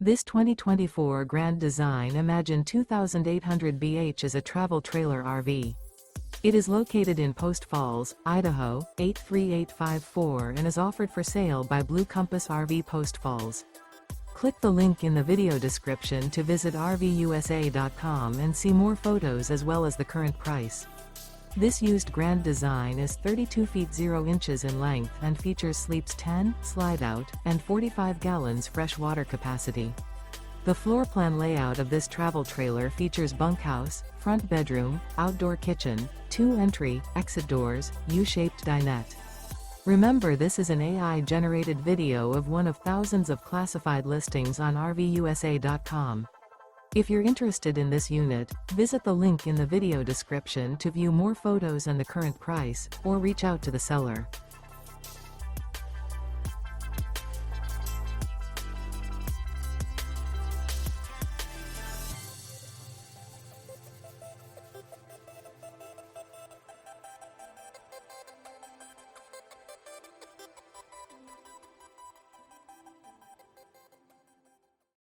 This 2024 Grand Design Imagine 2800 BH is a travel trailer RV. It is located in Post Falls, Idaho, 83854 and is offered for sale by Blue Compass RV Post Falls. Click the link in the video description to visit RVUSA.com and see more photos as well as the current price. This used Grand Design is 32 feet 0 inches in length and features sleeps 10, slide-out, and 45 gallons fresh water capacity. The floor plan layout of this travel trailer features bunkhouse, front bedroom, outdoor kitchen, 2 entry, exit doors, U-shaped dinette. Remember, this is an AI-generated video of one of thousands of classified listings on RVUSA.com. If you're interested in this unit, visit the link in the video description to view more photos and the current price, or reach out to the seller.